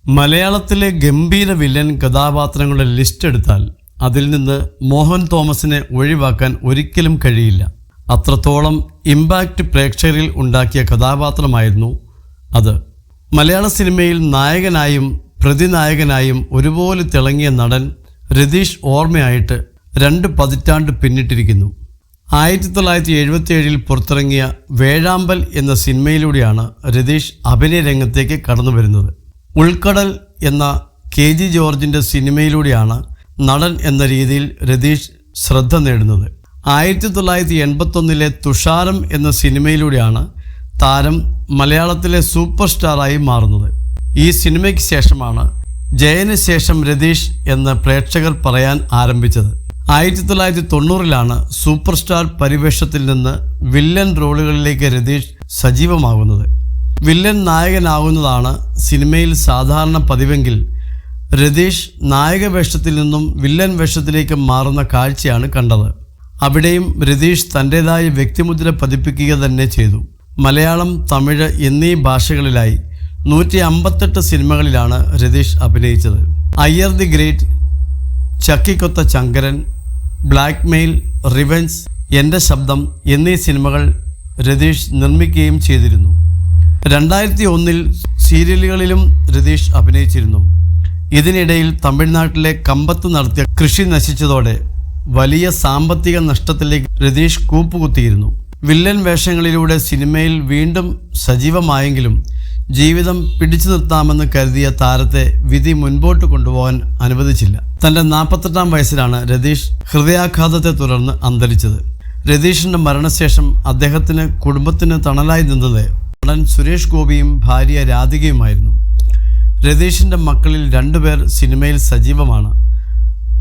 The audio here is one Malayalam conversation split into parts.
മലയാളത്തിലെ ഗംഭീര വില്ലൻ കഥാപാത്രങ്ങളുടെ ലിസ്റ്റ് എടുത്താൽ അതിൽ നിന്ന് മോഹൻ തോമസിനെ ഒഴിവാക്കാൻ ഒരിക്കലും കഴിയില്ല. അത്രത്തോളം ഇമ്പാക്റ്റ് പ്രേക്ഷകരിൽ ഉണ്ടാക്കിയ കഥാപാത്രമായിരുന്നു അത്. മലയാള സിനിമയിൽ നായകനായും പ്രതിനായകനായും ഒരുപോലെ തിളങ്ങിയ നടൻ രതീഷ് ഓർമ്മയായിട്ട് 2 പതിറ്റാണ്ട് പിന്നിട്ടിരിക്കുന്നു. 1977 പുറത്തിറങ്ങിയ വേഴാമ്പൽ എന്ന സിനിമയിലൂടെയാണ് രതീഷ് അഭിനയ രംഗത്തേക്ക് കടന്നു വരുന്നത്. ഉൾക്കടൽ എന്ന KG ജോർജിൻ്റെ സിനിമയിലൂടെയാണ് നടൻ എന്ന രീതിയിൽ രതീഷ് ശ്രദ്ധ നേടുന്നത്. 1981 തുഷാരം എന്ന സിനിമയിലൂടെയാണ് താരം മലയാളത്തിലെ സൂപ്പർ സ്റ്റാറായി മാറുന്നത്. ഈ സിനിമയ്ക്ക് ശേഷമാണ് ജയന് ശേഷം രതീഷ് എന്ന് പ്രേക്ഷകർ പറയാൻ ആരംഭിച്ചത്. 1990 സൂപ്പർ സ്റ്റാർ പരിവേഷത്തിൽ നിന്ന് വില്ലൻ റോളുകളിലേക്ക് രതീഷ് സജീവമാകുന്നത്. വില്ലൻ നായകനാകുന്നതാണ് സിനിമയിൽ സാധാരണ പതിവെങ്കിൽ രതീഷ് നായക വേഷത്തിൽ നിന്നും വില്ലൻ വേഷത്തിലേക്ക് മാറുന്ന കാഴ്ചയാണ് കണ്ടത്. അവിടെയും രതീഷ് തൻ്റെതായ വ്യക്തിമുദ്ര പതിപ്പിക്കുക തന്നെ ചെയ്തു. മലയാളം, തമിഴ് എന്നീ ഭാഷകളിലായി 158 സിനിമകളിലാണ് രതീഷ് അഭിനയിച്ചത്. Iyer the great, Chakkikotha Chankaran, black mail, revenge, Ente Shabdam എന്നീ സിനിമകൾ രതീഷ് നിർമ്മിക്കുകയും ചെയ്തിരുന്നു. 2001 സീരിയലുകളിലും രതീഷ് അഭിനയിച്ചിരുന്നു. ഇതിനിടയിൽ തമിഴ്നാട്ടിലെ കമ്പത്ത് നടത്തിയ കൃഷി നശിച്ചതോടെ വലിയ സാമ്പത്തിക നഷ്ടത്തിലേക്ക് രതീഷ് കൂപ്പുകുത്തിയിരുന്നു. വില്ലൻ വേഷങ്ങളിലൂടെ സിനിമയിൽ വീണ്ടും സജീവമായെങ്കിലും ജീവിതം പിടിച്ചു നിർത്താമെന്ന് കരുതിയ താരത്തെ വിധി മുൻപോട്ട് കൊണ്ടുപോകാൻ അനുവദിച്ചില്ല. തൻ്റെ 48-ാം വയസ്സിലാണ് രതീഷ് ഹൃദയാഘാതത്തെ തുടർന്ന് അന്തരിച്ചത്. രതീഷിൻ്റെ മരണശേഷം അദ്ദേഹത്തിന് കുടുംബത്തിന് തണലായി നിന്നത് നടൻ സുരേഷ് ഗോപിയും ഭാര്യ രാധികയുമായിരുന്നു. രതീഷിൻ്റെ മക്കളിൽ 2 പേർ സിനിമയിൽ സജീവമാണ്.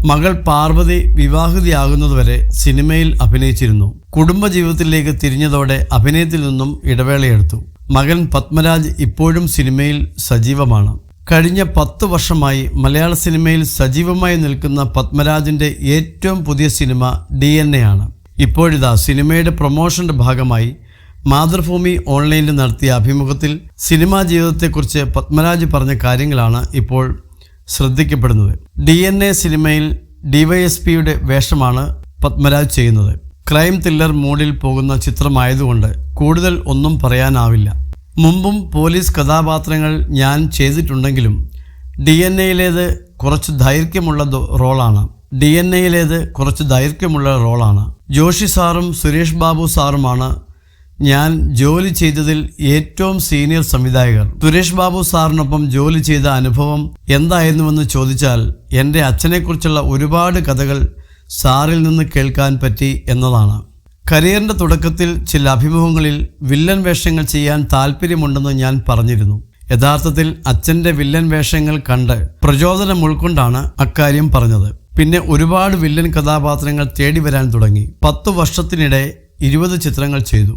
മകൾ പാർവതി വിവാഹിതയാകുന്നതുവരെ സിനിമയിൽ അഭിനയിച്ചിരുന്നു. കുടുംബജീവിതത്തിലേക്ക് തിരിഞ്ഞതോടെ അഭിനയത്തിൽ നിന്നും ഇടവേളയെടുത്തു. മകൻ പത്മരാജ് ഇപ്പോഴും സിനിമയിൽ സജീവമാണ്. കഴിഞ്ഞ 10 വർഷമായി മലയാള സിനിമയിൽ സജീവമായി നിൽക്കുന്ന പത്മരാജിൻ്റെ ഏറ്റവും പുതിയ സിനിമ DNA ആണ്. ഇപ്പോഴിതാ സിനിമയുടെ പ്രൊമോഷൻ്റെ ഭാഗമായി മാതൃഭൂമി ഓൺലൈനിൽ നടത്തിയ അഭിമുഖത്തിൽ സിനിമാ ജീവിതത്തെക്കുറിച്ച് പത്മരാജ് പറഞ്ഞ കാര്യങ്ങളാണ് ഇപ്പോൾ ശ്രദ്ധിക്കപ്പെടുന്നത്. DNA സിനിമയിൽ DYSPയുടെ വേഷമാണ് പത്മരാജ് ചെയ്യുന്നത്. ക്രൈം ത്രില്ലർ മൂഡിൽ പോകുന്ന ചിത്രമായതുകൊണ്ട് കൂടുതൽ ഒന്നും പറയാനാവില്ല. മുമ്പും പോലീസ് കഥാപാത്രങ്ങൾ ഞാൻ ചെയ്തിട്ടുണ്ടെങ്കിലും DNAയിലേത് കുറച്ച് ദൈർഘ്യമുള്ള റോളാണ്. ജോഷി സാറും സുരേഷ് ബാബു സാറുമാണ് ഞാൻ ജോലി ചെയ്തതിൽ ഏറ്റവും സീനിയർ സംവിധായകർ. സുരേഷ് ബാബു സാറിനൊപ്പം ജോലി ചെയ്ത അനുഭവം എന്തായിരുന്നുവെന്ന് ചോദിച്ചാൽ എൻ്റെ അച്ഛനെക്കുറിച്ചുള്ള ഒരുപാട് കഥകൾ സാറിൽ നിന്ന് കേൾക്കാൻ പറ്റി എന്നതാണ്. കരിയറിൻ്റെ തുടക്കത്തിൽ ചില അഭിമുഖങ്ങളിൽ വില്ലൻ വേഷങ്ങൾ ചെയ്യാൻ താല്പര്യമുണ്ടെന്ന് ഞാൻ പറഞ്ഞിരുന്നു. യഥാർത്ഥത്തിൽ അച്ഛൻ്റെ വില്ലൻ വേഷങ്ങൾ കണ്ട് പ്രചോദനം ഉൾക്കൊണ്ടാണ് അക്കാര്യം പറഞ്ഞത്. പിന്നെ ഒരുപാട് വില്ലൻ കഥാപാത്രങ്ങൾ തേടി വരാൻ തുടങ്ങി. 10 വർഷത്തിനിടെ 20 ചിത്രങ്ങൾ ചെയ്തു.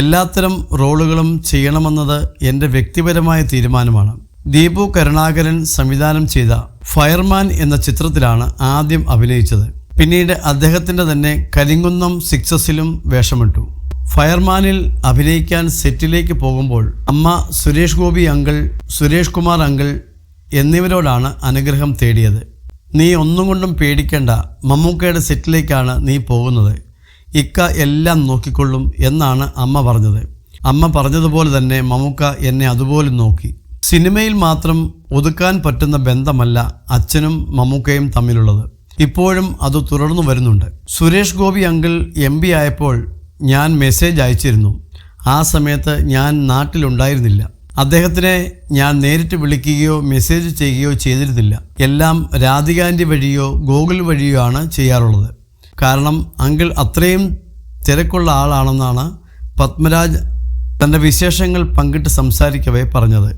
എല്ലാത്തരം റോളുകളും ചെയ്യണമെന്നത് എൻ്റെ വ്യക്തിപരമായ തീരുമാനമാണ്. ദീപു കരുണാകരൻ സംവിധാനം ചെയ്ത ഫയർമാൻ എന്ന ചിത്രത്തിലാണ് ആദ്യം അഭിനയിച്ചത്. പിന്നീട് അദ്ദേഹത്തിൻ്റെ തന്നെ കരിങ്കുന്നം സിക്സസിലും വേഷമിട്ടു. ഫയർമാനിൽ അഭിനയിക്കാൻ സെറ്റിലേക്ക് പോകുമ്പോൾ അമ്മ സുരേഷ് ഗോപി അങ്കിൾ, സുരേഷ് കുമാർ അങ്കിൾ എന്നിവരോടാണ് അനുഗ്രഹം തേടിയത്. നീ ഒന്നും കൊണ്ടും പേടിക്കേണ്ട, മമ്മൂക്കയുടെ സെറ്റിലേക്കാണ് നീ പോകുന്നത്, ഇക്ക എല്ലാം നോക്കിക്കൊള്ളും എന്നാണ് അമ്മ പറഞ്ഞത്. അമ്മ പറഞ്ഞതുപോലെ തന്നെ മമ്മൂക്ക എന്നെ അതുപോലെ നോക്കി. സിനിമയിൽ മാത്രം ഒതുക്കാൻ പറ്റുന്ന ബന്ധമല്ല അച്ഛനും മമ്മൂക്കയും തമ്മിലുള്ളത്. ഇപ്പോഴും അത് തുടർന്നു വരുന്നുണ്ട്. സുരേഷ് ഗോപി അങ്കിൾ MP ആയപ്പോൾ ഞാൻ മെസ്സേജ് അയച്ചിരുന്നു. ആ സമയത്ത് ഞാൻ നാട്ടിലുണ്ടായിരുന്നില്ല. അദ്ദേഹത്തിനെ ഞാൻ നേരിട്ട് വിളിക്കുകയോ മെസ്സേജ് ചെയ്യുകയോ ചെയ്തിരുന്നില്ല. എല്ലാം രാധികാൻ്റെ വഴിയോ ഗൂഗിൾ വഴിയോ ആണ് ചെയ്യാറുള്ളത്. കാരണം അങ്കിൾ അത്രയും തിരക്കുള്ള ആളാണെന്നാണ് പത്മരാജ് തൻ്റെ വിശേഷങ്ങൾ പങ്കിട്ട് സംസാരിക്കവേ പറഞ്ഞത്.